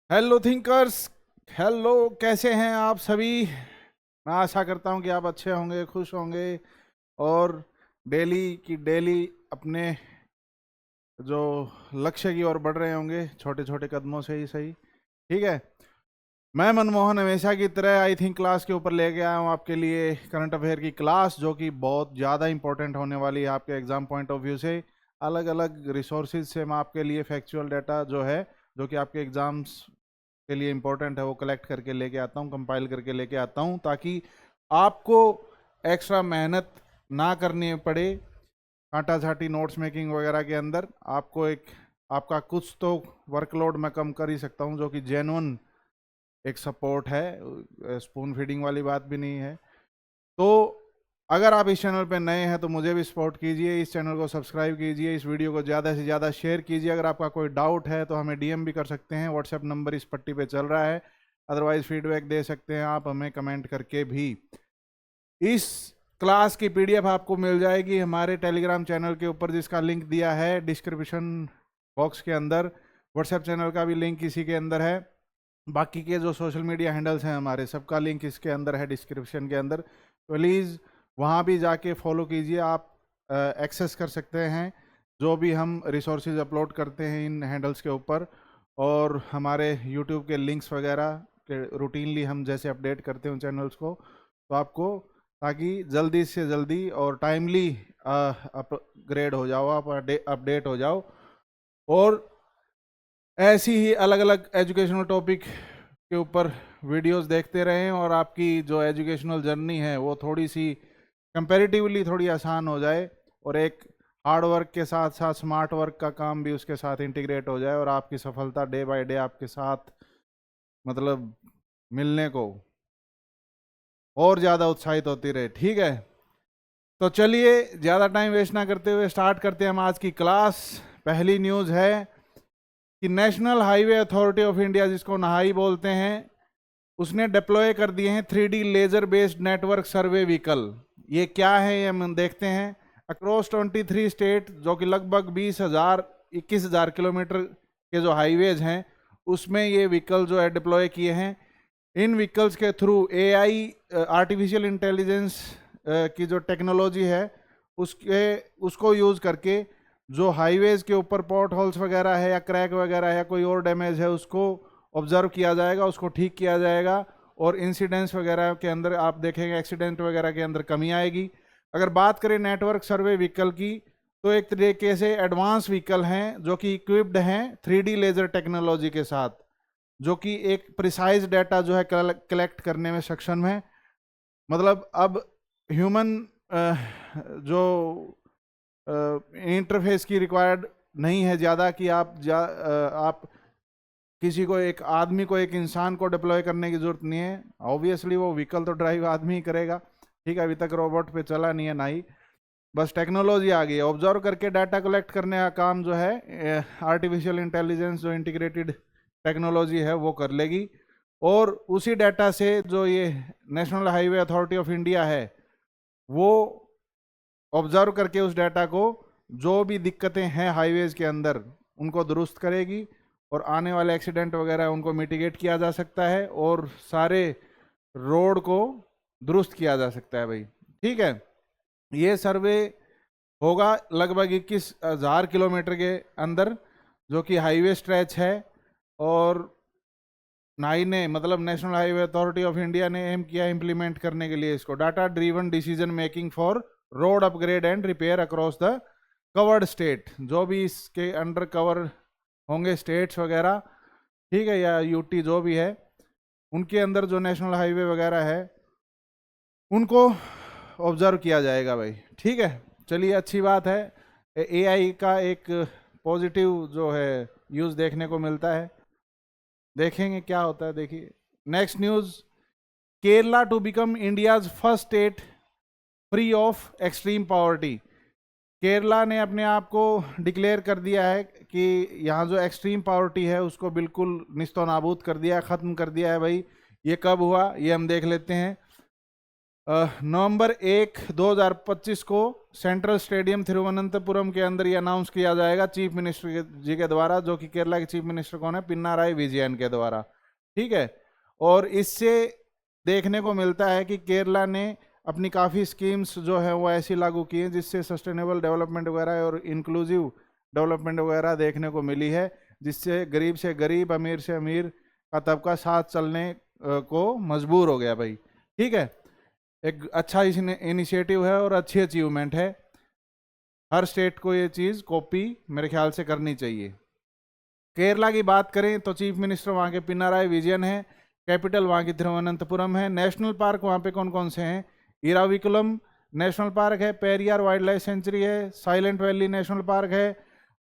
Hello thinkers. Hello, कैसे हैं आप सभी। मैं आशा करता हूं कि आप अच्छे होंगे, खुश होंगे और डेली की डेली अपने जो लक्ष्य की ओर बढ़ रहे होंगे, छोटे छोटे कदमों से ही सही। ठीक है। मैं मनमोहन हमेशा की तरह आई थिंक क्लास के ऊपर लेके आया हूँ आपके लिए करंट अफेयर की क्लास, जो कि बहुत ज़्यादा इंपॉर्टेंट होने वाली है आपके एग्जाम पॉइंट ऑफ व्यू से। अलग अलग रिसोर्सेज से मैं आपके लिए फैक्चुअल डाटा जो है, जो कि आपके एग्जाम्स के लिए इम्पोर्टेंट है, वो कलेक्ट करके लेके आता हूँ, कंपाइल करके लेके आता हूँ, ताकि आपको एक्स्ट्रा मेहनत ना करनी पड़े कांटा छाटी नोट्स मेकिंग वगैरह के अंदर। आपको एक आपका कुछ तो वर्कलोड मैं कम कर ही सकता हूँ, जो कि जेन्युइन एक सपोर्ट है, स्पून फीडिंग वाली बात भी नहीं है। तो अगर आप इस चैनल पे नए हैं तो मुझे भी सपोर्ट कीजिए, इस चैनल को सब्सक्राइब कीजिए, इस वीडियो को ज़्यादा से ज़्यादा शेयर कीजिए। अगर आपका कोई डाउट है तो हमें डीएम भी कर सकते हैं, व्हाट्सएप नंबर इस पट्टी पे चल रहा है। अदरवाइज फीडबैक दे सकते हैं आप हमें कमेंट करके भी। इस क्लास की पीडीएफ आपको मिल जाएगी हमारे टेलीग्राम चैनल के ऊपर, जिसका लिंक दिया है डिस्क्रिप्शन बॉक्स के अंदर। व्हाट्सएप चैनल का भी लिंक इसी के अंदर है। बाकी के जो सोशल मीडिया हैंडल्स हैं हमारे, सबका लिंक इसके अंदर है डिस्क्रिप्शन के अंदर। प्लीज़ वहाँ भी जाके फॉलो कीजिए। आप एक्सेस कर सकते हैं जो भी हम रिसोर्सेज अपलोड करते हैं इन हैंडल्स के ऊपर, और हमारे यूट्यूब के लिंक्स वगैरह के रूटीनली हम जैसे अपडेट करते हैं उन चैनल्स को, तो आपको, ताकि जल्दी से जल्दी और टाइमली अपग्रेड हो जाओ, आप अपडेट हो जाओ, और ऐसी ही अलग अलग एजुकेशनल टॉपिक के ऊपर वीडियोस देखते रहें, और आपकी जो एजुकेशनल जर्नी है वो थोड़ी सी कंपैरेटिवली थोड़ी आसान हो जाए, और एक हार्ड वर्क के साथ साथ स्मार्ट वर्क का काम भी उसके साथ इंटीग्रेट हो जाए, और आपकी सफलता डे बाय डे आपके साथ मतलब मिलने को और ज़्यादा उत्साहित होती रहे। ठीक है, तो चलिए ज़्यादा टाइम वेस्ट ना करते हुए स्टार्ट करते हैं हम आज की क्लास। पहली न्यूज़ है कि national highway authority of India, जिसको नहाई बोलते हैं, उसने डिप्लॉय कर दिए हैं 3D laser based network survey vehicle. ये क्या है ये हम देखते हैं। अक्रॉस 23 स्टेट, जो कि लगभग 21,000 किलोमीटर के जो हाईवेज हैं उसमें ये व्हीकल जो है डिप्लॉय किए हैं। इन व्हीकल्स के थ्रू एआई, आर्टिफिशियल इंटेलिजेंस की जो टेक्नोलॉजी है उसको यूज़ करके जो हाईवेज के ऊपर पॉट होल्स वगैरह है या क्रैक वगैरह है या कोई और डैमेज है, उसको ऑब्जर्व किया जाएगा, उसको ठीक किया जाएगा, और इंसिडेंट्स वगैरह के अंदर आप देखेंगे एक्सीडेंट वगैरह के अंदर कमी आएगी। अगर बात करें नेटवर्क सर्वे व्हीकल की, तो एक तरीके से एडवांस व्हीकल हैं जो कि इक्विप्ड हैं 3D लेजर टेक्नोलॉजी के साथ, जो कि एक प्रिसाइज डाटा जो है कलेक्ट करने में सक्षम है। मतलब अब ह्यूमन जो इंटरफेस की रिक्वायर्ड नहीं है ज़्यादा, कि आप किसी को, एक आदमी को, एक इंसान को डिप्लॉय करने की जरूरत नहीं है। ऑब्वियसली वो व्हीकल तो ड्राइव आदमी ही करेगा। ठीक है, अभी तक रोबोट पे चला नहीं है ना ही, बस टेक्नोलॉजी आ गई है। ऑब्जर्व करके डाटा कलेक्ट करने का काम जो है आर्टिफिशियल इंटेलिजेंस जो इंटीग्रेटेड टेक्नोलॉजी है वो कर लेगी, और उसी डाटा से जो ये national highway authority of India है वो ऑब्जर्व करके उस डाटा को, जो भी दिक्कतें हैं हाईवेज के अंदर उनको दुरुस्त करेगी, और आने वाले एक्सीडेंट वगैरह उनको मिटिगेट किया जा सकता है, और सारे रोड को दुरुस्त किया जा सकता है भाई। ठीक है, ये सर्वे होगा लगभग 21,000 किलोमीटर के अंदर, जो कि हाईवे स्ट्रेच है। और नाई ने, मतलब national highway authority of India ने एम किया इम्प्लीमेंट करने के लिए इसको, data driven decision making for road upgrade and repair across the covered state. जो भी इसके अंडर कवर होंगे स्टेट्स वगैरह, ठीक है, या यूटी जो भी है, उनके अंदर जो नेशनल हाईवे वगैरह है उनको ऑब्जर्व किया जाएगा भाई। ठीक है, चलिए अच्छी बात है। एआई का एक पॉजिटिव जो है यूज़ देखने को मिलता है, देखेंगे क्या होता है। देखिए next news, Kerala to become India's first state free of extreme poverty. Kerala ने अपने आप को डिक्लेयर कर दिया है कि यहाँ जो एक्सट्रीम पॉवर्टी है उसको बिल्कुल निस्तो नाबूद कर दिया है, ख़त्म कर दिया है भाई। ये कब हुआ ये हम देख लेते हैं। नवंबर 1, 2025 को सेंट्रल स्टेडियम तिरुवनंतपुरम के अंदर ये अनाउंस किया जाएगा चीफ मिनिस्टर जी के द्वारा, जो कि केरला के चीफ मिनिस्टर कौन है, पिनाराई विजयन के द्वारा। ठीक है, और इससे देखने को मिलता है कि केरला ने अपनी काफ़ी स्कीम्स जो है वो ऐसी लागू की हैं जिससे सस्टेनेबल डेवलपमेंट वगैरह और इंक्लूसिव डेवलपमेंट वगैरह देखने को मिली है, जिससे गरीब से गरीब, अमीर से अमीर का तबका साथ चलने को मजबूर हो गया भाई। ठीक है, एक अच्छा इनिशिएटिव है और अच्छी अचीवमेंट है। हर स्टेट को ये चीज़ कॉपी मेरे ख्याल से करनी चाहिए। केरला की बात करें तो चीफ मिनिस्टर वहाँ के पिनाराई विजयन है, कैपिटल वहाँ की तिरुवनंतपुरम है। नेशनल पार्क वहाँ पे कौन कौन से हैं? इराविकुलम नेशनल पार्क है, पेरियार वाइल्ड लाइफ सेंचुरी है, साइलेंट वैली नेशनल पार्क है,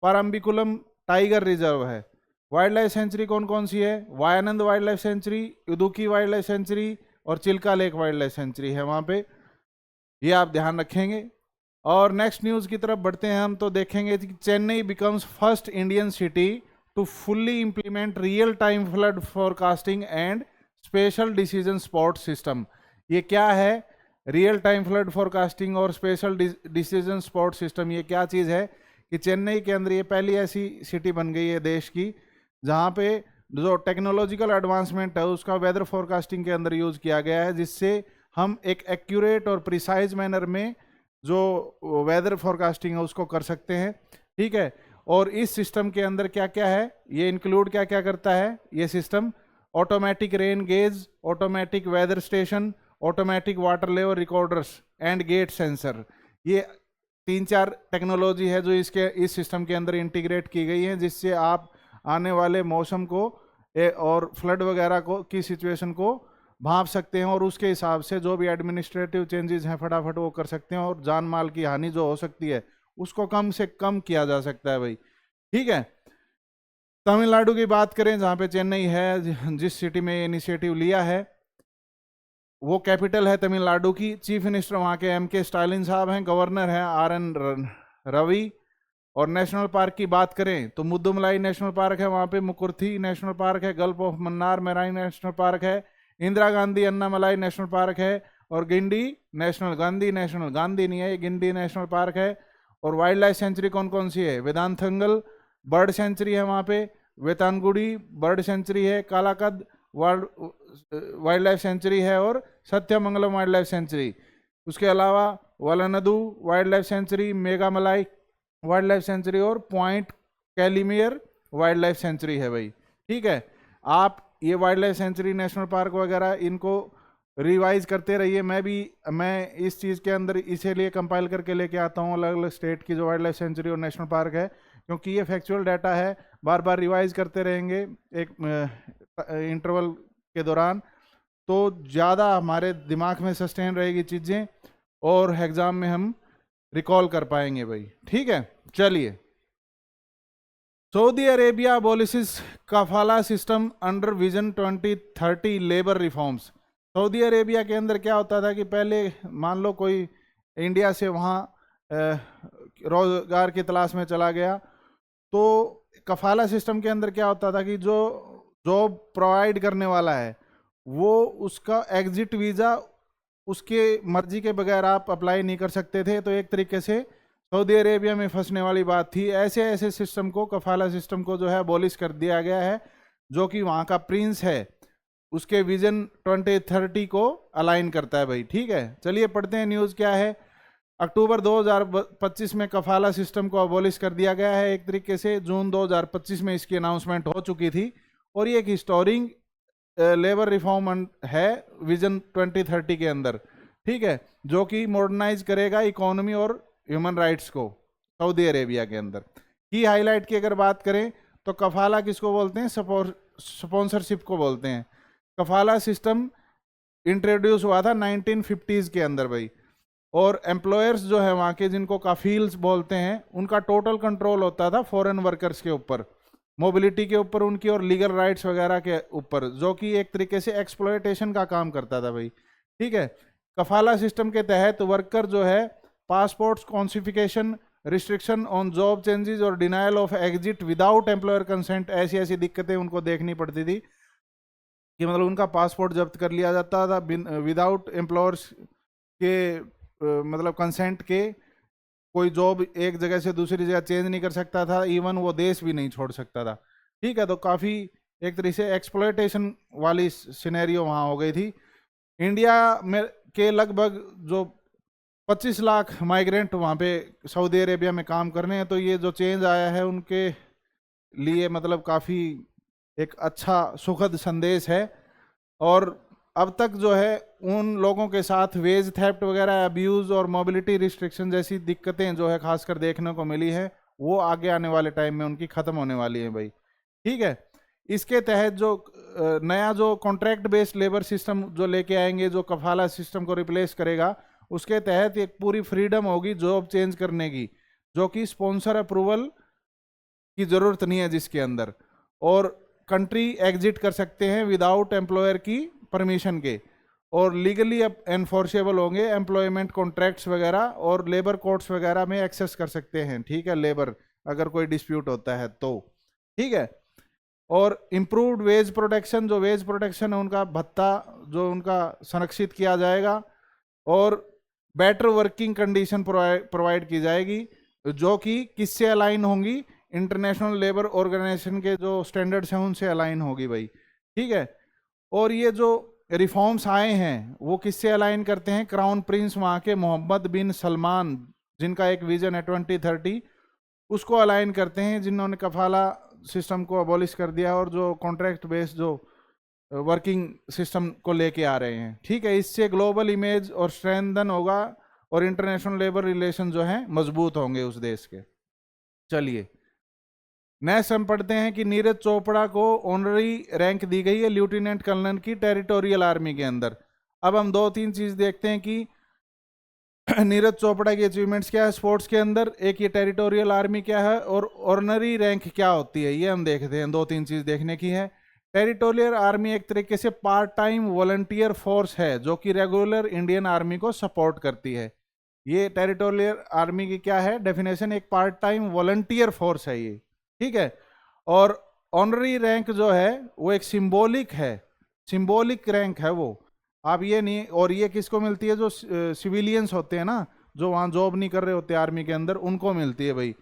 पारम्बिकुलम टाइगर रिजर्व है। वाइल्ड लाइफ सेंचुरी कौन कौन सी है? Wayanad wild life sanctuary, Idukki wild life sanctuary और Chilika lake wild life sanctuary है वहाँ पे, ये आप ध्यान रखेंगे। और नेक्स्ट न्यूज़ की तरफ बढ़ते हैं हम, तो देखेंगे कि Chennai becomes first Indian city to fully implement real time flood forecasting and special decision support system. ये क्या है? रियल टाइम फ्लड फोरकास्टिंग और स्पेशल डिसीजन सपोर्ट सिस्टम, ये क्या चीज़ है कि चेन्नई के अंदर ये पहली ऐसी सिटी बन गई है देश की जहाँ पे जो टेक्नोलॉजिकल एडवांसमेंट है उसका वेदर फोरकास्टिंग के अंदर यूज़ किया गया है, जिससे हम एक एक्यूरेट और प्रिसाइज मैनर में जो वेदर फोरकास्टिंग है उसको कर सकते हैं। ठीक है, और इस सिस्टम के अंदर क्या क्या है, ये इंक्लूड क्या क्या करता है ये system? Automatic rain gauge, automatic weather station, automatic water level recorders and gate sensor. ये 3-4 टेक्नोलॉजी है जो इस सिस्टम के अंदर इंटीग्रेट की गई है, जिससे आप आने वाले मौसम को और फ्लड वगैरह को की सिचुएशन को भांप सकते हैं और उसके हिसाब से जो भी एडमिनिस्ट्रेटिव चेंजेस हैं फटाफट वो कर सकते हैं और जान माल की हानि जो हो सकती है उसको कम से कम किया जा सकता है भाई। ठीक है, तमिलनाडु की बात करें जहाँ पे चेन्नई है, जिस सिटी में ये इनिशिएटिव लिया है वो कैपिटल है तमिलनाडु की। चीफ मिनिस्टर वहाँ के M.K. स्टालिन साहब हैं, गवर्नर हैं R.N. रवि। और नेशनल पार्क की बात करें तो मुद्दुमलाई नेशनल पार्क है वहाँ पे, मुकुर्थी नेशनल पार्क है, gulf of Mannar marine national park है, इंदिरा गांधी अन्नामलाई नेशनल पार्क है और गिंडी नेशनल, गांधी नहीं है, गिंडी नेशनल पार्क है। और वाइल्ड लाइफ सेंचुरी कौन कौन सी है? वेदांतंगल बर्ड सेंचुरी है वहाँ पे, वेतानगुड़ी बर्ड सेंचुरी है, कालाकद वाइल्ड लाइफ सेंचुरी है और सत्यमंगलम वाइल्ड लाइफ सेंचुरी। उसके अलावा Vallanadu wild life sanctuary, Megamalai wild life sanctuary और Point Calimere wild life sanctuary है भाई। ठीक है, आप ये wild life sanctuary national park वगैरह इनको रिवाइज करते रहिए। मैं इस चीज़ के अंदर इसीलिए कंपाइल करके लेके आता हूँ अलग अलग स्टेट की जो वाइल्ड लाइफ सेंचुरी और नेशनल पार्क है, क्योंकि ये फैक्चुअल डाटा है, बार बार रिवाइज करते रहेंगे एक इंटरवल के दौरान, तो ज़्यादा हमारे दिमाग में सस्टेन रहेगी चीज़ें और एग्ज़ाम में हम रिकॉल कर पाएंगे भाई। ठीक है, चलिए। सऊदी अरेबिया अबॉलिशेस कफाला system under vision 2030 labour reforms. Saudi Arabia के अंदर क्या होता था कि पहले मान लो कोई इंडिया से वहाँ रोजगार की तलाश में चला गया, तो कफाला सिस्टम के अंदर क्या होता था कि जो जॉब प्रोवाइड करने वाला है वो उसका एग्जिट वीज़ा उसके मर्जी के बगैर आप अप्लाई नहीं कर सकते थे। तो एक तरीके से सऊदी अरेबिया में फंसने वाली बात थी। ऐसे ऐसे सिस्टम को, कफाला सिस्टम को जो है अबॉलिश कर दिया गया है, जो कि वहाँ का प्रिंस है उसके विजन 2030 को अलाइन करता है भाई। ठीक है, चलिए पढ़ते हैं न्यूज़ क्या है। अक्टूबर 2025 में कफाला सिस्टम को अबॉलिश कर दिया गया है एक तरीके से। जून 2025 में इसकी अनाउंसमेंट हो चुकी थी और ये एक हिस्टोरिक लेबर रिफॉर्म है विजन 2030 के अंदर। ठीक है, जो कि मॉडर्नाइज करेगा इकोनॉमी और ह्यूमन राइट्स को सऊदी अरेबिया के अंदर। की हाईलाइट की अगर बात करें तो कफाला किसको बोलते हैं? स्पॉन्सरशिप को बोलते हैं। कफाला सिस्टम इंट्रोड्यूस हुआ था 1950s के अंदर भाई, और एम्प्लॉयर्स जो है वहाँ के, जिनको काफिल्स बोलते हैं, उनका टोटल कंट्रोल होता था फॉरेन वर्कर्स के ऊपर, मोबिलिटी के ऊपर उनकी और लीगल राइट्स वगैरह के ऊपर, जो कि एक तरीके से एक्सप्लॉयटेशन का काम करता था भाई। ठीक है, कफाला सिस्टम के तहत वर्कर जो है passports confiscation, restriction on job changes और denial of exit without employer consent, ऐसी ऐसी दिक्कतें उनको देखनी पड़ती थी कि मतलब उनका पासपोर्ट जब्त कर लिया जाता था विदाउट एम्प्लॉयर्स के मतलब कंसेंट के कोई जॉब एक जगह से दूसरी जगह चेंज नहीं कर सकता था, इवन वो देश भी नहीं छोड़ सकता था। ठीक है, तो काफ़ी एक तरीके से एक्सप्लॉयटेशन वाली सिनेरियो वहाँ हो गई थी। इंडिया में के लगभग जो 25 लाख माइग्रेंट वहाँ पे सऊदी अरेबिया में काम करने हैं, तो ये जो चेंज आया है उनके लिए मतलब काफ़ी एक अच्छा सुखद संदेश है। और अब तक जो है उन लोगों के साथ वेज थेफ्ट वगैरह, अब्यूज़ और मोबिलिटी रिस्ट्रिक्शन जैसी दिक्कतें जो है खासकर देखने को मिली है, वो आगे आने वाले टाइम में उनकी ख़त्म होने वाली है भाई। ठीक है, इसके तहत जो नया जो कॉन्ट्रैक्ट बेस्ड लेबर सिस्टम जो लेके आएंगे, जो कफाला सिस्टम को रिप्लेस करेगा, उसके तहत एक पूरी फ्रीडम होगी जॉब चेंज करने की, जो कि स्पॉन्सर अप्रूवल की ज़रूरत नहीं है जिसके अंदर, और कंट्री एग्जिट कर सकते हैं विदाउट एम्प्लॉयर की परमिशन के, और लीगली अब एनफोर्सेबल होंगे एम्प्लॉयमेंट कॉन्ट्रैक्ट्स वगैरह, और लेबर कोर्ट्स वगैरह में एक्सेस कर सकते हैं। ठीक है, लेबर अगर कोई डिस्प्यूट होता है तो। ठीक है, और इम्प्रूव्ड वेज प्रोटेक्शन, जो वेज प्रोटेक्शन है उनका भत्ता जो उनका संरक्षित किया जाएगा, और बेटर वर्किंग कंडीशन प्रोवाइड की जाएगी, जो कि किससे अलाइन होंगी, इंटरनेशनल लेबर ऑर्गेनाइजेशन के जो स्टैंडर्ड्स हैं उनसे अलाइन होगी भाई। ठीक है, और ये जो रिफॉर्म्स आए हैं वो किससे अलाइन करते हैं, क्राउन प्रिंस वहाँ के मोहम्मद बिन सलमान, जिनका एक विजन है 2030, उसको अलाइन करते हैं, जिन्होंने कफाला सिस्टम को अबॉलिश कर दिया और जो कॉन्ट्रैक्ट बेस्ड जो वर्किंग सिस्टम को लेके आ रहे हैं। ठीक है, इससे ग्लोबल इमेज और स्ट्रेंथन होगा, और इंटरनेशनल लेबर रिलेशन जो हैं मजबूत होंगे उस देश के। चलिए नेक्स्ट हम पढ़ते हैं कि नीरज चोपड़ा को ऑनररी रैंक दी गई है लेफ्टिनेंट कर्नल की टेरिटोरियल आर्मी के अंदर। अब हम दो तीन चीज देखते हैं कि नीरज चोपड़ा की अचीवमेंट्स क्या है स्पोर्ट्स के अंदर, एक ये टेरिटोरियल आर्मी क्या है, और ऑनररी रैंक क्या होती है, ये हम देखते हैं। दो तीन चीज देखने की है। टेरिटोरियल आर्मी एक तरीके से पार्ट टाइम वॉलंटियर फोर्स है जो कि रेगुलर इंडियन आर्मी को सपोर्ट करती है। ये टेरिटोरियल आर्मी की क्या है डेफिनेशन, एक पार्ट टाइम वॉलंटियर फोर्स है ये। ठीक है, और ऑनररी रैंक जो है वो एक सिंबॉलिक है, सिंबॉलिक रैंक है वो, आप ये नहीं, और ये किसको मिलती है, जो सिविलियंस होते हैं ना, जो वहाँ जॉब नहीं कर रहे होते आर्मी के अंदर, उनको मिलती है भाई।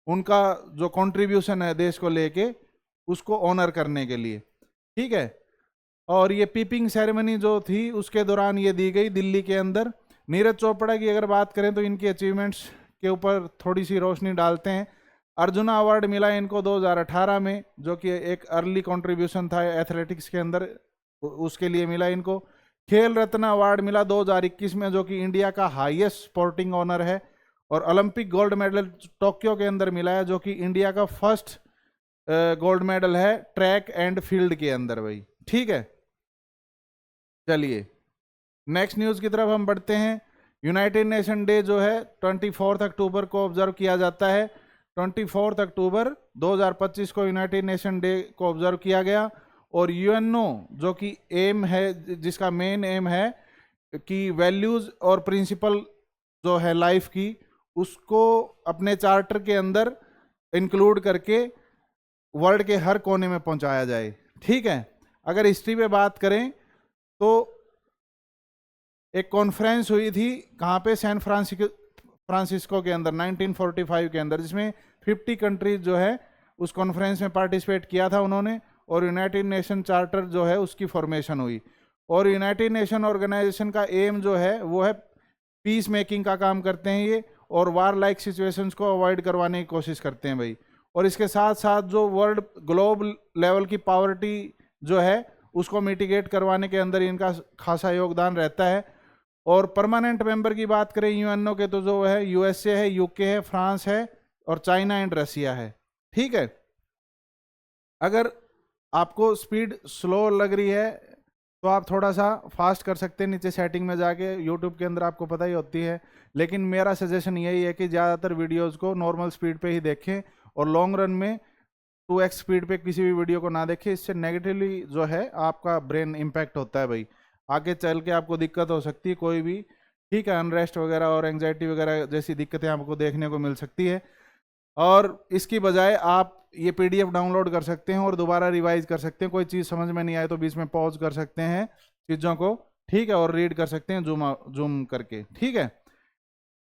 उनका जो कंट्रीब्यूशन है देश को लेके, उसको ऑनर करने के लिए। ठीक है, और ये पीपिंग सेरेमनी जो थी उसके दौरान ये दी गई दिल्ली के अंदर। नीरज चोपड़ा की अगर बात करें तो इनकी अचीवमेंट्स के ऊपर थोड़ी सी रोशनी डालते हैं। अर्जुना अवार्ड मिला इनको 2018 में, जो कि एक अर्ली कंट्रीब्यूशन था एथलेटिक्स के अंदर, उसके लिए मिला इनको। खेल रत्न अवार्ड मिला 2021 में, जो कि इंडिया का हाईएस्ट स्पोर्टिंग ऑनर है। और ओलंपिक गोल्ड मेडल टोक्यो के अंदर मिला है, जो कि इंडिया का फर्स्ट गोल्ड मेडल है ट्रैक एंड फील्ड के अंदर भाई। ठीक है, चलिए नेक्स्ट न्यूज़ की तरफ हम बढ़ते हैं। यूनाइटेड नेशन डे जो है 24 अक्टूबर को ऑब्जर्व किया जाता है। 24 अक्टूबर 2025 को यूनाइटेड नेशन डे को ऑब्जर्व किया गया। और यूएनओ जो कि एम है, जिसका मेन एम है कि वैल्यूज़ और प्रिंसिपल जो है लाइफ की, उसको अपने चार्टर के अंदर इंक्लूड करके वर्ल्ड के हर कोने में पहुंचाया जाए। ठीक है, अगर हिस्ट्री पे बात करें तो एक कॉन्फ्रेंस हुई थी कहाँ पे, सैन फ्रांसिस्को के अंदर 1945 के अंदर, जिसमें 50 कंट्रीज जो है उस कॉन्फ्रेंस में पार्टिसिपेट किया था उन्होंने। और यूनाइटेड नेशन चार्टर जो है उसकी फॉर्मेशन हुई। और यूनाइटेड नेशन ऑर्गेनाइजेशन का एम जो है वो है पीस मेकिंग का काम करते हैं ये, और वार लाइक सिचुएशंस को अवॉइड करवाने की कोशिश करते हैं भाई। और इसके साथ साथ जो वर्ल्ड ग्लोबल लेवल की पॉवर्टी जो है उसको मिटिगेट करवाने के अंदर इनका खासा योगदान रहता है। और परमानेंट मेंबर की बात करें यूएनओ के तो जो है यूएसए है, यूके है, फ्रांस है, और चाइना एंड रसिया है। ठीक है, अगर आपको स्पीड स्लो लग रही है तो आप थोड़ा सा फास्ट कर सकते हैं नीचे सेटिंग में जाके, यूट्यूब के अंदर आपको पता ही होती है। लेकिन मेरा सजेशन यही है कि ज़्यादातर वीडियोस को नॉर्मल स्पीड पे ही देखें, और लॉन्ग रन में 2x स्पीड पे किसी भी वीडियो को ना देखें। इससे नेगेटिवली जो है आपका ब्रेन इम्पैक्ट होता है भाई, आगे चल के आपको दिक्कत हो सकती है कोई भी। ठीक है, अनरेस्ट वगैरह और एंग्जाइटी वगैरह जैसी दिक्कतें आपको देखने को मिल सकती है। और इसकी बजाय आप ये पीडीएफ डाउनलोड कर सकते हैं और दोबारा रिवाइज कर सकते हैं। कोई चीज़ समझ में नहीं आए तो बीच में पॉज कर सकते हैं, चीज़ों को ठीक है, और रीड कर सकते हैं जूम करके, ठीक है।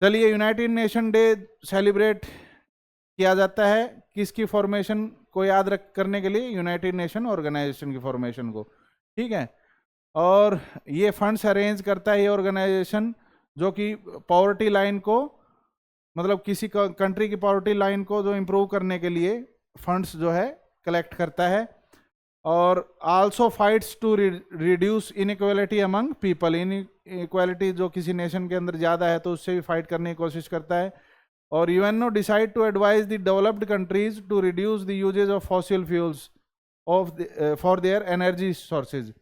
चलिए, यूनाइटेड नेशन डे सेलिब्रेट किया जाता है किसकी फॉर्मेशन को याद रख करने के लिए, यूनाइटेड नेशन ऑर्गेनाइजेशन की फॉर्मेशन को, ठीक है। और ये फंड्स अरेंज करता है ये ऑर्गेनाइजेशन जो कि पॉवर्टी लाइन को, मतलब किसी कंट्री की पॉवर्टी लाइन को जो इम्प्रूव करने के लिए फंड्स जो है कलेक्ट करता है। और also fights to reduce inequality among people, inequality जो किसी नेशन के अंदर ज़्यादा है तो उससे भी फाइट करने की कोशिश करता है। और UNO decide to advise the developed countries to reduce the usages of fossil fuels of for their energy sources.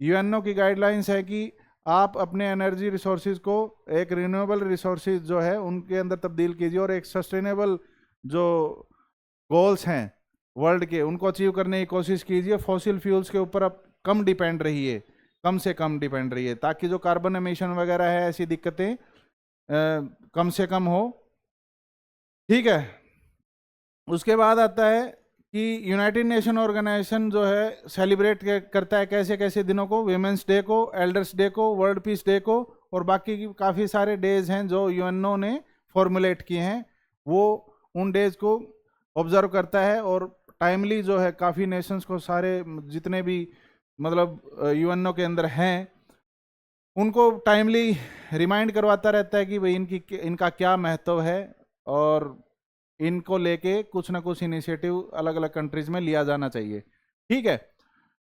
UNO की गाइडलाइंस है कि आप अपने एनर्जी रिसोर्सेज को एक रिन्यूएबल रिसोर्सेज जो है उनके अंदर तब्दील कीजिए, और एक सस्टेनेबल जो गोल्स हैं वर्ल्ड के उनको अचीव करने की कोशिश कीजिए। फॉसिल फ्यूल्स के ऊपर अब कम डिपेंड रहिए, कम से कम डिपेंड रहिए, ताकि जो कार्बन एमिशन वगैरह है ऐसी दिक्कतें कम से कम हो, ठीक है। उसके बाद आता है कि यूनाइटेड नेशन ऑर्गेनाइजेशन जो है सेलिब्रेट करता है कैसे कैसे दिनों को, विमेंस डे को, एल्डर्स डे को, वर्ल्ड पीस डे को, और बाकी की काफ़ी सारे डेज हैं जो यूएनओ ने फॉर्मुलेट किए हैं, वो उन डेज को ऑब्जर्व करता है। और टाइमली जो है काफ़ी नेशंस को, सारे जितने भी मतलब यूएनओ के अंदर हैं उनको टाइमली रिमाइंड करवाता रहता है कि भाई इनका क्या महत्व है, और इनको लेके कुछ ना कुछ इनिशिएटिव अलग अलग कंट्रीज में लिया जाना चाहिए, ठीक है।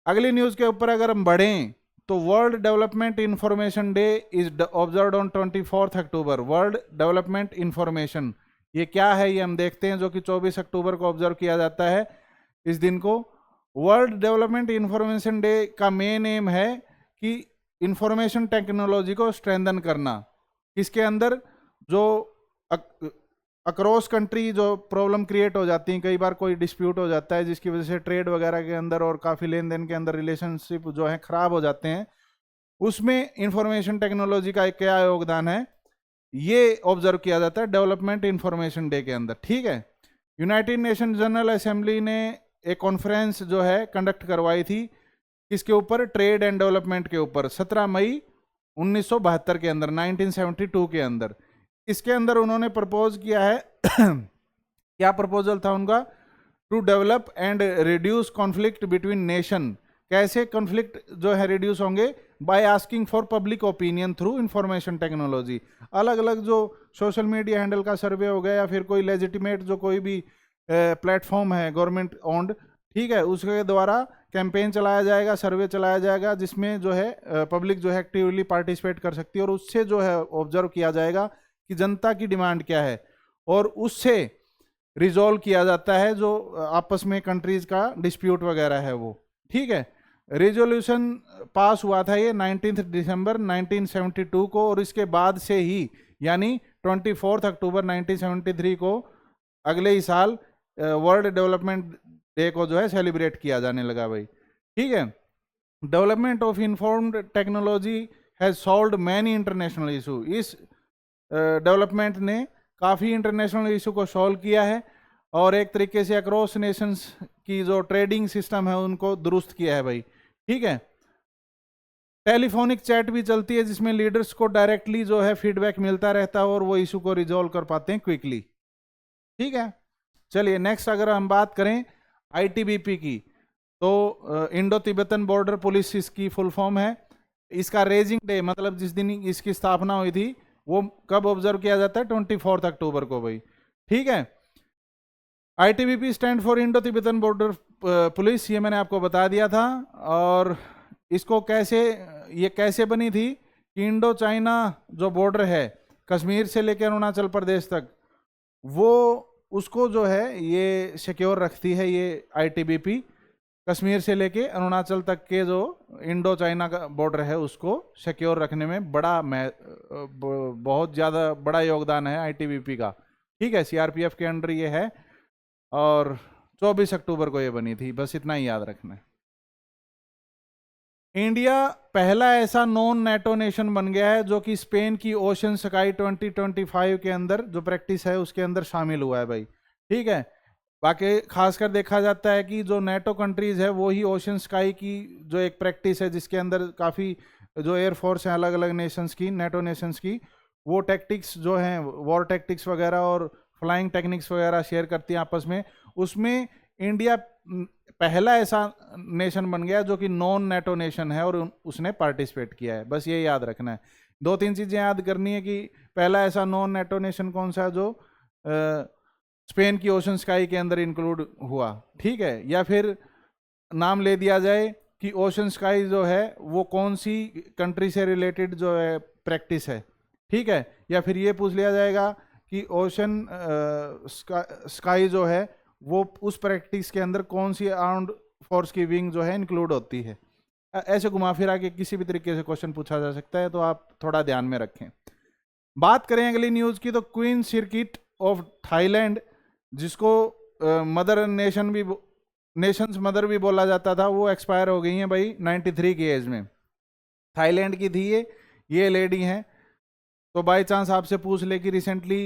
अगली न्यूज़ के ऊपर अगर हम बढ़ें तो world development information day is observed on 24 October. World development information ये क्या है, ये हम देखते हैं, जो कि 24 अक्टूबर को ऑब्जर्व किया जाता है इस दिन को। वर्ल्ड डेवलपमेंट इंफॉर्मेशन डे का मेन एम है कि इंफॉर्मेशन टेक्नोलॉजी को स्ट्रेंथन करना, किसके अंदर, जो अक्रॉस कंट्री जो प्रॉब्लम क्रिएट हो जाती हैं, कई बार कोई डिस्प्यूट हो जाता है जिसकी वजह से ट्रेड वगैरह के अंदर और काफ़ी लेन देन के अंदर रिलेशनशिप जो है ख़राब हो जाते हैं, उसमें इंफॉर्मेशन टेक्नोलॉजी का क्या योगदान है ये ऑब्जर्व किया जाता है डेवलपमेंट इंफॉर्मेशन डे के अंदर, ठीक है। यूनाइटेड नेशन जनरल असेंबली ने एक कॉन्फ्रेंस जो है कंडक्ट करवाई थी किसके ऊपर, ट्रेड एंड डेवलपमेंट के ऊपर, 17 मई 1972 के अंदर, 1972 के अंदर। इसके अंदर उन्होंने प्रपोज किया है क्या प्रपोजल था उनका, to develop and reduce conflict between nation. कैसे कॉन्फ्लिक्ट जो है रिड्यूस होंगे, by asking for public opinion through information technology. अलग अलग जो सोशल मीडिया हैंडल का सर्वे हो गया या फिर कोई लेजिटिमेट जो कोई भी प्लेटफॉर्म है गवर्नमेंट ओन्ड, ठीक है, उसके द्वारा कैंपेन चलाया जाएगा, सर्वे चलाया जाएगा, जिसमें जो है पब्लिक जो है एक्टिवली पार्टिसिपेट कर सकती है, और उससे जो है ऑब्जर्व किया जाएगा कि जनता की डिमांड क्या है, और उससे रिजॉल्व किया जाता है जो आपस में कंट्रीज का डिस्प्यूट वगैरह है वो, ठीक है। रेजोल्यूशन पास हुआ था ये 19 दिसंबर 1972 को, और इसके बाद से ही यानी 24 अक्टूबर 1973 को अगले ही साल वर्ल्ड डेवलपमेंट डे को जो है सेलिब्रेट किया जाने लगा भाई, ठीक है। Development of informed technology has solved many international issue. इस डेवलपमेंट ने काफ़ी इंटरनेशनल इशू को सॉल्व किया है, और एक तरीके से अक्रॉस नेशंस की जो ट्रेडिंग सिस्टम है उनको दुरुस्त किया है भाई, ठीक है। टेलीफोनिक चैट भी चलती है जिसमें लीडर्स को डायरेक्टली जो है फीडबैक मिलता रहता है और वो इशू को रिजॉल्व कर पाते हैं क्विकली, ठीक है। चलिए नेक्स्ट अगर हम बात करें आईटीबीपी की, तो इंडो तिब्बतन बॉर्डर पुलिस इसकी फुल फॉर्म है। इसका रेजिंग डे मतलब जिस दिन इसकी स्थापना हुई थी वो कब ऑब्जर्व किया जाता है, 24 अक्टूबर को भाई, ठीक है। ITBP stand for Indo Tibetan border police, ये मैंने आपको बता दिया था। और इसको ये कैसे बनी थी कि इंडो चाइना जो बॉर्डर है कश्मीर से लेकर अरुणाचल प्रदेश तक, वो उसको जो है ये सिक्योर रखती है ये आईटीबीपी। कश्मीर से लेके अरुणाचल तक के जो इंडो चाइना का बॉर्डर है उसको सिक्योर रखने में बहुत ज़्यादा बड़ा योगदान है आईटीबीपी का, ठीक है। सीआरपीएफ के अंडर ये है, और 24 अक्टूबर को ये बनी थी, बस इतना ही याद रखना है। इंडिया पहला ऐसा नॉन नेटो नेशन बन गया है जो कि स्पेन की ओशन स्काई 2025 के अंदर जो प्रैक्टिस है उसके अंदर शामिल हुआ है भाई, ठीक है। बाकी खासकर देखा जाता है कि जो नेटो कंट्रीज है वो ही ओशन स्काई की जो एक प्रैक्टिस है जिसके अंदर काफ़ी जो एयरफोर्स है अलग अलग नेशंस की, नेटो नेशंस की, वो टैक्टिक्स जो हैं, वॉर टैक्टिक्स वगैरह और फ्लाइंग टेक्निक्स वगैरह शेयर करती हैं आपस में। उसमें इंडिया पहला ऐसा नेशन बन गया जो कि नॉन नेटो नेशन है और उसने पार्टिसिपेट किया है। बस ये याद रखना है, दो तीन चीज़ें याद करनी है कि पहला ऐसा नॉन नेटो नेशन कौन सा है जो स्पेन की ओशन स्काई के अंदर इंक्लूड हुआ, ठीक है। या फिर नाम ले दिया जाए कि ओशन स्काई जो है वो कौन सी कंट्री से रिलेटेड जो है प्रैक्टिस है, ठीक है। या फिर ये पूछ लिया जाएगा कि ओशन स्काई जो है वो उस प्रैक्टिस के अंदर कौन सी आर्म्ड फोर्स की विंग जो है इंक्लूड होती है। ऐसे घुमा फिरा के किसी भी तरीके से क्वेश्चन पूछा जा सकता है, तो आप थोड़ा ध्यान में रखें। बात करें अगली न्यूज़ की, तो क्वीन सर्किट ऑफ थाईलैंड, जिसको मदर नेशन भी, नेशंस मदर भी बोला जाता था, वो एक्सपायर हो गई हैं भाई 93 की एज में। थाईलैंड की थी ये लेडी हैं। तो बाई चांस आपसे पूछ ले कि रिसेंटली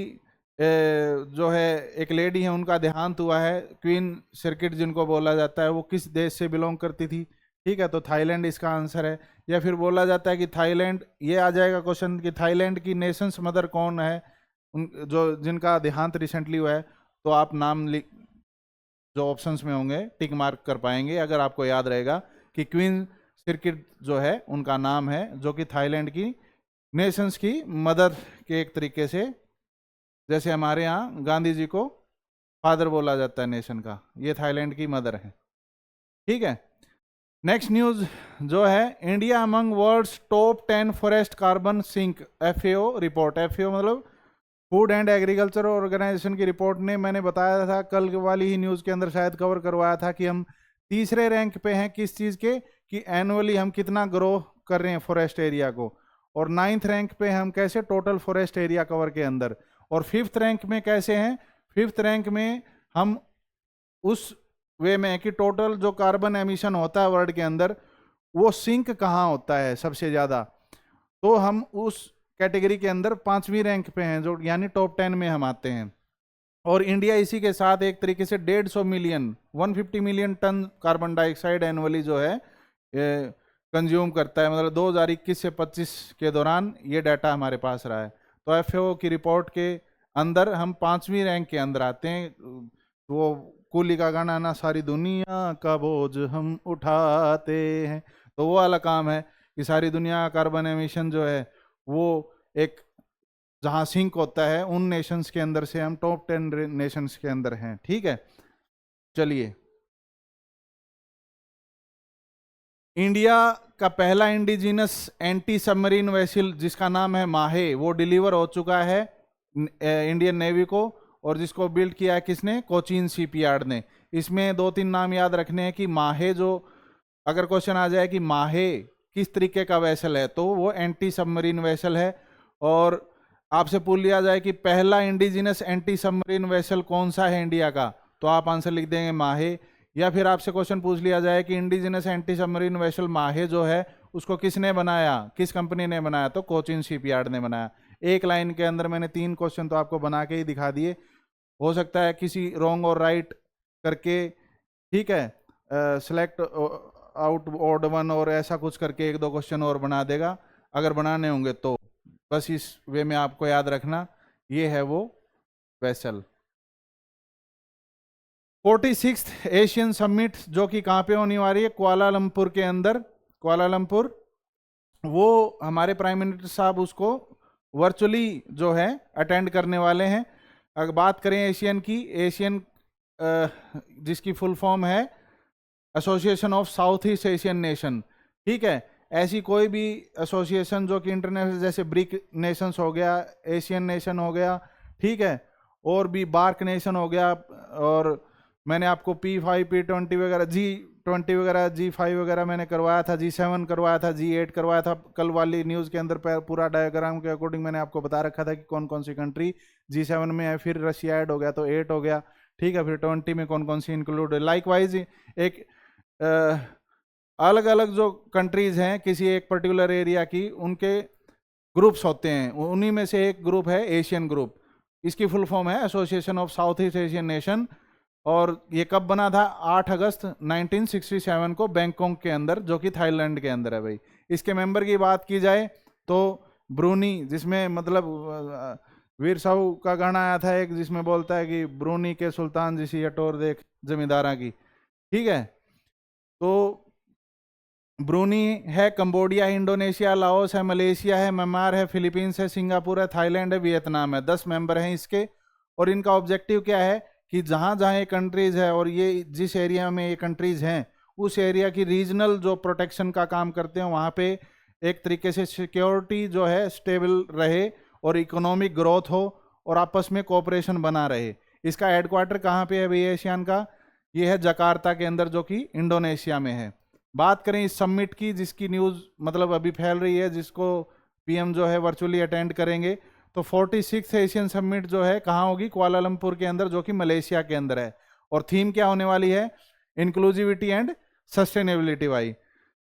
जो है एक लेडी है उनका देहांत हुआ है, क्वीन सर्किट जिनको बोला जाता है, वो किस देश से बिलोंग करती थी, ठीक है। तो थाईलैंड इसका आंसर है। या फिर बोला जाता है कि थाईलैंड, ये आ जाएगा क्वेश्चन कि थाईलैंड की नेशंस मदर कौन है, उन जो जिनका देहांत रिसेंटली हुआ है। तो आप नाम जो ऑप्शंस में होंगे टिक मार्क कर पाएंगे अगर आपको याद रहेगा कि क्वीन सर्किट जो है उनका नाम है, जो कि थाईलैंड की नेशंस की मदर के एक तरीके से, जैसे हमारे यहाँ गांधी जी को फादर बोला जाता है नेशन का, ये थाईलैंड की मदर है, ठीक है। नेक्स्ट न्यूज जो है, India among world's top 10 forest carbon sink, FAO report. FAO मतलब फूड एंड एग्रीकल्चर ऑर्गेनाइजेशन की रिपोर्ट ने, मैंने बताया था कल वाली ही न्यूज़ के अंदर शायद कवर करवाया था कि हम तीसरे रैंक पे हैं किस चीज़ के, कि एनुअली हम कितना ग्रो कर रहे हैं फॉरेस्ट एरिया को, और 9th रैंक पे हम कैसे टोटल फॉरेस्ट एरिया कवर के अंदर, और 5th रैंक में कैसे हैं, 5th रैंक में हम उस वे में कि टोटल जो कार्बन एमिशन होता है वर्ल्ड के अंदर वो सिंक कहाँ होता है सबसे ज़्यादा, तो हम उस कैटेगरी के अंदर 5वीं रैंक पे हैं, जो यानी टॉप 10 में हम आते हैं। और इंडिया इसी के साथ एक तरीके से 150 million 150 million ton carbon dioxide annually जो है कंज्यूम करता है, मतलब 2021 से 25 के दौरान ये डाटा हमारे पास रहा है। तो FAO की रिपोर्ट के अंदर हम 5वीं रैंक के अंदर आते हैं। वो कूली का गाना ना, सारी दुनिया का बोझ हम उठाते हैं, तो वो वाला काम है कि सारी दुनिया कार्बन एमिशन जो है वो एक जहाँ सिंक होता है उन नेशंस के अंदर से हम टॉप 10 नेशंस के अंदर हैं, ठीक है। चलिए, इंडिया का पहला इंडिजिनस एंटी सबमरीन वेसल जिसका नाम है माहे, वो डिलीवर हो चुका है इंडियन नेवी को, और जिसको बिल्ड किया है किसने, कोचीन शिपयार्ड ने। इसमें दो तीन नाम याद रखने हैं कि माहे, जो अगर क्वेश्चन आ जाए कि माहे किस तरीके का वेसल है, तो वो एंटी सबमरीन वेसल है। और आपसे पूछ लिया जाए कि पहला इंडिजिनस एंटी सबमरीन वेसल कौन सा है इंडिया का, तो आप आंसर लिख देंगे माहे। या फिर आपसे क्वेश्चन पूछ लिया जाए कि इंडिजिनस एंटी सबमरीन वेसल माहे जो है उसको किसने बनाया, किस कंपनी ने बनाया, तो कोचीन शिपयार्ड ने बनाया। एक लाइन के अंदर मैंने 3 क्वेश्चन तो आपको बना के ही दिखा दिए, हो सकता है किसी रॉन्ग और राइट करके, ठीक है, सेलेक्ट आउट ऑड वन और ऐसा कुछ करके 1-2 क्वेश्चन और बना देगा, अगर बनाने होंगे तो। बस इस वे में आपको याद रखना, ये है वो वेसल। 46th एशियन समिट जो कि कहाँ पे होने वाली है, कुआलालंपुर के अंदर, कुआलालंपुर। वो हमारे प्राइम मिनिस्टर साहब उसको वर्चुअली जो है अटेंड करने वाले हैं। अगर बात करें एशियन की, एशियन जिसकी फुल फॉर्म है association of south east Asian nation, ठीक है। ऐसी कोई भी एसोसिएशन जो कि इंटरनेशनल, जैसे ब्रिक नेशंस हो गया, एशियन नेशन हो गया, ठीक है, और भी बार्क नेशन हो गया, और मैंने आपको P5 P20 वगैरह G20 वगैरह G5 वगैरह मैंने करवाया था, G7 करवाया था, G8 करवाया था। कल वाली न्यूज़ के अंदर पूरा डायग्राम के अकॉर्डिंग मैंने आपको बता रखा था कि कौन कौन सी कंट्री G7 में है, फिर रशिया ऐड हो गया तो 8 हो गया, ठीक है। फिर 20 में कौन कौन सी इंक्लूड है। लाइकवाइज एक अलग अलग जो कंट्रीज़ हैं किसी एक पर्टिकुलर एरिया की, उनके ग्रुप्स होते हैं, उन्हीं में से एक ग्रुप है एशियन ग्रुप। इसकी फुल फॉर्म है association of south east Asian nation, और ये कब बना था? 8 अगस्त 1967 को बैंकॉक के अंदर, जो कि थाईलैंड के अंदर है भाई। इसके मेंबर की बात की जाए तो ब्रूनी, जिसमें मतलब वीर साहू का गाना आया था एक, जिसमें बोलता है कि ब्रूनी के सुल्तान जिसी अटोर देख जमींदारा की, ठीक है। तो ब्रूनी है, कंबोडिया है, इंडोनेशिया, लाओस है, मलेशिया है, म्यांमार है, फिलीपींस है, सिंगापुर है, थाईलैंड है, वियतनाम है। 10 मेंबर हैं इसके। और इनका ऑब्जेक्टिव क्या है कि जहां जहां ये कंट्रीज है और ये जिस एरिया में ये कंट्रीज हैं उस एरिया की रीजनल जो प्रोटेक्शन का काम करते हैं, वहां पे एक तरीके से सिक्योरिटी जो है स्टेबल रहे और इकोनॉमिक ग्रोथ हो और आपस में कोऑपरेशन बना रहे। इसका हेडक्वार्टर कहाँ पे है भाई एशियन का? ये है जकार्ता के अंदर, जो कि इंडोनेशिया में है। बात करें इस समिट की, जिसकी न्यूज़ मतलब अभी फैल रही है, जिसको पीएम जो है वर्चुअली अटेंड करेंगे, तो 46th एशियन समिट जो है कहाँ होगी? कुआलालंपुर के अंदर, जो कि मलेशिया के अंदर है। और थीम क्या होने वाली है? इंक्लूसिविटी एंड सस्टेनेबिलिटी भाई।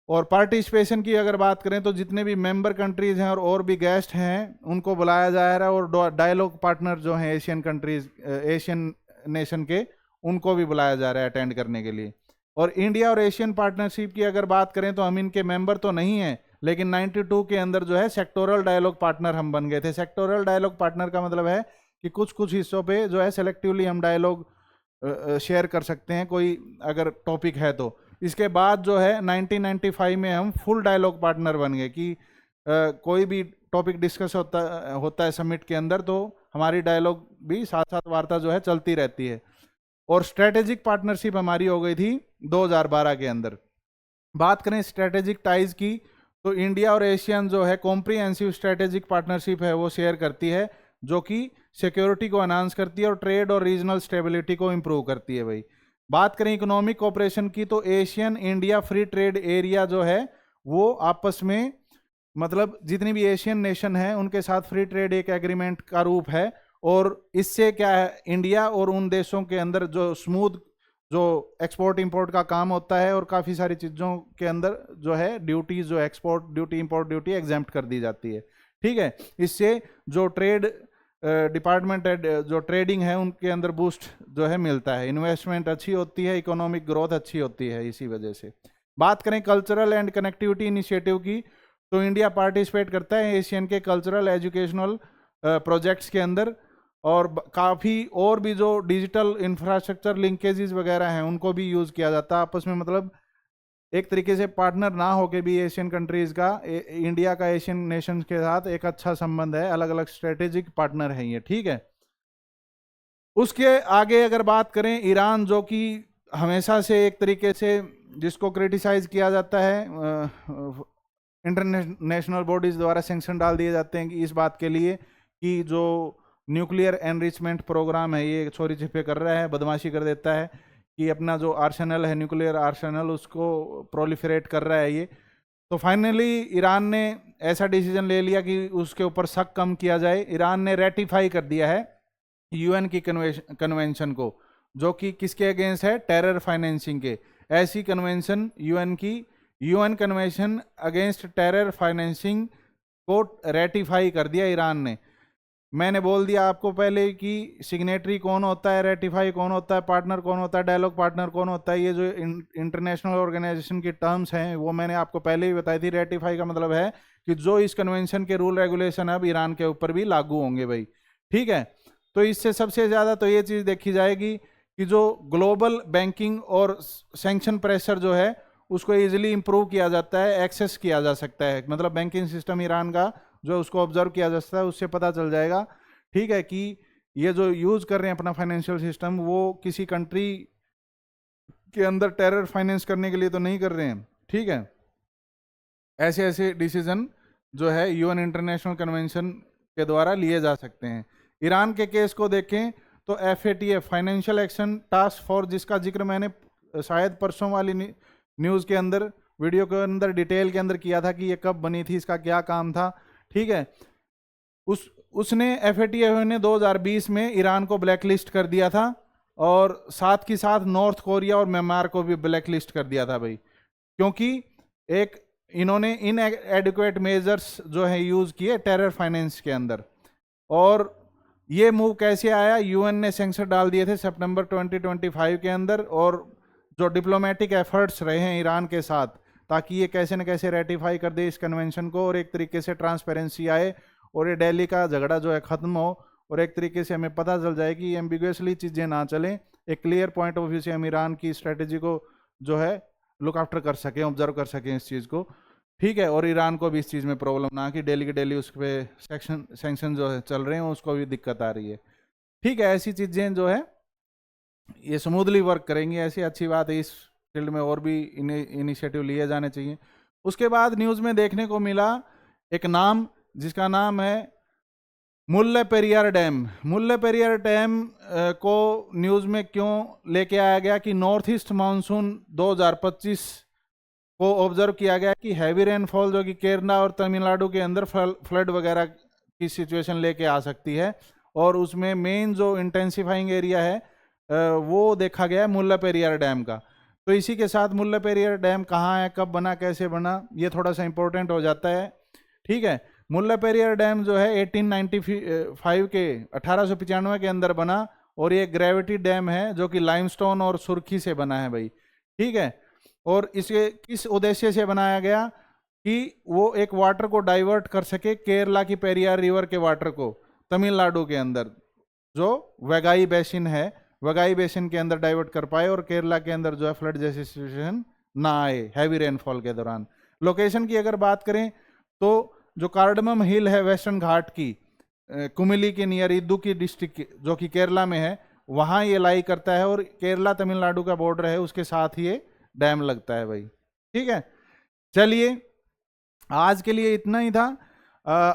और पार्टिसिपेशन की अगर बात करें तो जितने भी मेंबर कंट्रीज हैं और भी गेस्ट हैं उनको बुलाया जा रहा है, और डायलॉग पार्टनर जो हैं एशियन कंट्रीज, एशियन नेशन के, उनको भी बुलाया जा रहा है अटेंड करने के लिए। और इंडिया और एशियन पार्टनरशिप की अगर बात करें तो हम इनके मेंबर तो नहीं हैं, लेकिन 92 के अंदर जो है सेक्टोरल डायलॉग पार्टनर हम बन गए थे। सेक्टोरल डायलॉग पार्टनर का मतलब है कि कुछ कुछ हिस्सों पे जो है सेलेक्टिवली हम डायलॉग शेयर कर सकते हैं, कोई अगर टॉपिक है तो। इसके बाद जो है 1995 में हम फुल डायलॉग पार्टनर बन गए कि कोई भी टॉपिक डिस्कस होता है समिट के अंदर, तो हमारी डायलॉग भी साथ साथ वार्ता जो है चलती रहती है। और स्ट्रेटेजिक पार्टनरशिप हमारी हो गई थी 2012 के अंदर। बात करें स्ट्रेटेजिक टाइज की, तो इंडिया और एशियन जो है कॉम्प्रिहेंसिव स्ट्रेटेजिक पार्टनरशिप है वो शेयर करती है, जो कि सिक्योरिटी को एनहांस करती है और ट्रेड और रीजनल स्टेबिलिटी को इंप्रूव करती है भाई। बात करें इकोनॉमिक कोऑपरेशन की, तो Asian India free trade area जो है वो आपस में, मतलब जितनी भी एशियन नेशन है उनके साथ फ्री ट्रेड एक एग्रीमेंट का रूप है। और इससे क्या है, इंडिया और उन देशों के अंदर जो स्मूथ जो एक्सपोर्ट इंपोर्ट का काम होता है और काफ़ी सारी चीज़ों के अंदर जो है ड्यूटीज, जो export duty import duty exempt कर दी जाती है, ठीक है। इससे जो ट्रेड डिपार्टमेंट है, जो ट्रेडिंग है, उनके अंदर बूस्ट जो है मिलता है, इन्वेस्टमेंट अच्छी होती है, इकोनॉमिक ग्रोथ अच्छी होती है इसी वजह से। बात करें कल्चरल एंड कनेक्टिविटी इनिशिएटिव की, तो इंडिया पार्टिसिपेट करता है एशियन के कल्चरल एजुकेशनल प्रोजेक्ट्स के अंदर। और काफ़ी और भी जो डिजिटल इंफ्रास्ट्रक्चर लिंकेजेस वगैरह हैं उनको भी यूज़ किया जाता है आपस में। मतलब एक तरीके से पार्टनर ना होके भी एशियन कंट्रीज़ का इंडिया का एशियन नेशंस के साथ एक अच्छा संबंध है, अलग अलग स्ट्रेटेजिक पार्टनर हैं ये, ठीक है। उसके आगे अगर बात करें ईरान, जो कि हमेशा से एक तरीके से जिसको क्रिटिसाइज किया जाता है, इंटरनेशनल बॉडीज द्वारा सैंक्शन डाल दिए जाते हैं कि इस बात के लिए कि जो न्यूक्लियर एनरिचमेंट प्रोग्राम है ये चोरी छिपे कर रहा है, बदमाशी कर देता है, कि अपना जो आर्सेनल है, न्यूक्लियर आर्सेनल, उसको प्रोलिफरेट कर रहा है ये। तो फाइनली ईरान ने ऐसा डिसीजन ले लिया कि उसके ऊपर शक कम किया जाए। ईरान ने रेटिफाई कर दिया है यूएन की कन्वेंशन को, जो कि किसके अगेंस्ट है? टेरर फाइनेंसिंग के। ऐसी कन्वेंशन यूएन की, UN convention against terror financing को रेटिफाई कर दिया ईरान ने। मैंने बोल दिया आपको पहले कि सिग्नेटरी कौन होता है, रेटिफाई कौन होता है, पार्टनर कौन होता है, डायलॉग पार्टनर कौन होता है। ये जो इंटरनेशनल ऑर्गेनाइजेशन की टर्म्स हैं वो मैंने आपको पहले ही बताई थी। रेटिफाई का मतलब है कि जो इस कन्वेंशन के रूल रेगुलेशन अब ईरान के ऊपर भी लागू होंगे भाई, ठीक है। तो इससे सबसे ज़्यादा तो ये चीज़ देखी जाएगी कि जो ग्लोबल बैंकिंग और सैंक्शन प्रेशर जो है उसको ईजिली इंप्रूव किया जाता है, एक्सेस किया जा सकता है। मतलब बैंकिंग सिस्टम ईरान का जो उसको ऑब्जर्व किया जा सकता है, उससे पता चल जाएगा, ठीक है, कि ये जो यूज़ कर रहे हैं अपना फाइनेंशियल सिस्टम वो किसी कंट्री के अंदर टेरर फाइनेंस करने के लिए तो नहीं कर रहे हैं, ठीक है। ऐसे ऐसे डिसीजन जो है यूएन इंटरनेशनल कन्वेंशन के द्वारा लिए जा सकते हैं। ईरान के केस को देखें तो FATF financial action task force, जिसका जिक्र मैंने शायद परसों वाली न्यूज़ के अंदर, वीडियो के अंदर डिटेल के अंदर किया था कि ये कब बनी थी, इसका क्या काम था, ठीक है। उसने FATF ने 2020 में ईरान को ब्लैकलिस्ट कर दिया था और साथ ही साथ नॉर्थ कोरिया और म्यांमार को भी ब्लैकलिस्ट कर दिया था भाई, क्योंकि एक इन्होंने इनएडिक्वेट मेजर्स जो है यूज़ किए टेरर फाइनेंस के अंदर। और ये मूव कैसे आया, यूएन ने सेंक्शन डाल दिए थे सितंबर 2025 के अंदर, और जो डिप्लोमेटिक एफर्ट्स रहे हैं ईरान के साथ ताकि ये कैसे न कैसे रेटिफाई कर दे इस कन्वेंशन को, और एक तरीके से ट्रांसपेरेंसी आए और ये दिल्ली का झगड़ा जो है ख़त्म हो, और एक तरीके से हमें पता चल जाए कि एम्बिगुअसली चीज़ें ना चलें, एक क्लियर पॉइंट ऑफ व्यू से हम ईरान की स्ट्रेटेजी को जो है लुक आफ्टर कर सकें, ऑब्जर्व कर सकें इस चीज़ को, ठीक है। और ईरान को भी इस चीज़ में प्रॉब्लम ना कि डेली के डेली उस पर सेंक्शन जो है चल रहे हैं उसको भी दिक्कत आ रही है, ठीक है। ऐसी चीज़ें जो है ये स्मूथली वर्क करेंगी, ऐसी अच्छी बात है। इस फील्ड में और भी इनिशिएटिव लिए जाने चाहिए। उसके बाद न्यूज़ में देखने को मिला एक नाम जिसका नाम है मुल्ले पेरियार डैम। मुल्ले पेरियार डैम को न्यूज़ में क्यों लेके आया गया कि नॉर्थ ईस्ट मानसून 2025 को ऑब्जर्व किया गया कि हैवी रेनफॉल जो कि केरला और तमिलनाडु के अंदर फ्लड वगैरह की सिचुएशन लेके आ सकती है, और उसमें मेन जो इंटेंसिफाइंग एरिया है वो देखा गया है मुल्ला पेरियार डैम का। तो इसी के साथ मुल्ला पेरियार डैम कहाँ है, कब बना, कैसे बना, ये थोड़ा सा इंपॉर्टेंट हो जाता है, ठीक है। मुल्ला पेरियार डैम जो है 1895 के 1895 के अंदर बना, और ये ग्रेविटी डैम है जो कि लाइमस्टोन और सुर्खी से बना है भाई, ठीक है। और इसे किस उद्देश्य से बनाया गया कि वो एक वाटर को डाइवर्ट कर सके, केरला की पेरियार रिवर के वाटर को तमिलनाडु के अंदर जो वैगाई बेसिन है, वैगाई बेसिन के अंदर डाइवर्ट कर पाए, और केरला के अंदर जो है फ्लड जैसी सिचुएशन ना आए हैवी रेनफॉल के दौरान। लोकेशन की अगर बात करें तो जो कार्डमम हिल है वेस्टर्न घाट की कुमिली के नियर इदुक्की डिस्ट्रिक्ट जो कि केरला में है, वहाँ ये लाई करता है, और केरला तमिलनाडु का बॉर्डर है उसके साथ ये डैम लगता है भाई, ठीक है। चलिए आज के लिए इतना ही था।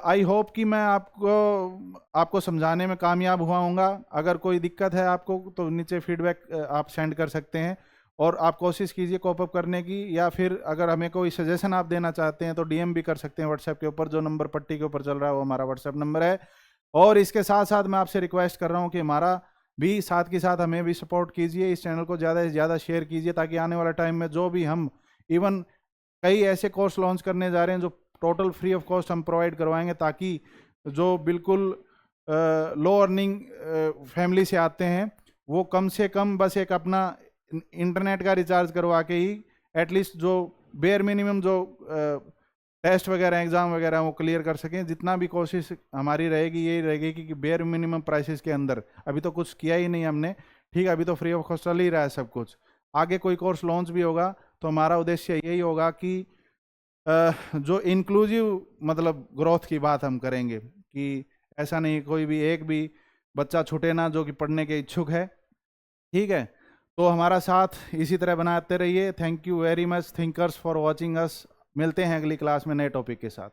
आई होप कि मैं आपको समझाने में कामयाब हुआ हूँगा। अगर कोई दिक्कत है आपको तो नीचे फीडबैक आप सेंड कर सकते हैं, और आप कोशिश कीजिए कॉप अप करने की, या फिर अगर हमें कोई सजेशन आप देना चाहते हैं तो डीएम भी कर सकते हैं व्हाट्सएप के ऊपर। जो नंबर पट्टी के ऊपर चल रहा है वो हमारा व्हाट्सएप नंबर है। और इसके साथ साथ मैं आपसे रिक्वेस्ट कर रहा हूँ कि हमारा भी साथ के साथ हमें भी सपोर्ट कीजिए, इस चैनल को ज़्यादा से ज़्यादा शेयर कीजिए, ताकि आने वाला टाइम में जो भी हम इवन कई ऐसे कोर्स लॉन्च करने जा रहे हैं जो टोटल फ्री ऑफ कॉस्ट हम प्रोवाइड करवाएंगे, ताकि जो बिल्कुल लो अर्निंग फैमिली से आते हैं वो कम से कम बस एक अपना इंटरनेट का रिचार्ज करवा के ही एटलीस्ट जो बेयर मिनिमम जो टेस्ट वगैरह एग्ज़ाम वगैरह वो क्लियर कर सकें। जितना भी कोशिश हमारी रहेगी यही रहेगी कि बेयर मिनिमम प्राइसेस के अंदर, अभी तो कुछ किया ही नहीं हमने, ठीक है, अभी तो फ्री ऑफ कॉस्ट चल ही रहा है सब कुछ। आगे कोई कोर्स लॉन्च भी होगा तो हमारा उद्देश्य यही होगा कि जो इंक्लूसिव मतलब ग्रोथ की बात हम करेंगे, कि ऐसा नहीं कोई भी एक भी बच्चा छूटे ना जो कि पढ़ने के इच्छुक है, ठीक है। तो हमारा साथ इसी तरह बनाते रहिए। Thank you very much thinkers for watching us. मिलते हैं अगली क्लास में नए टॉपिक के साथ।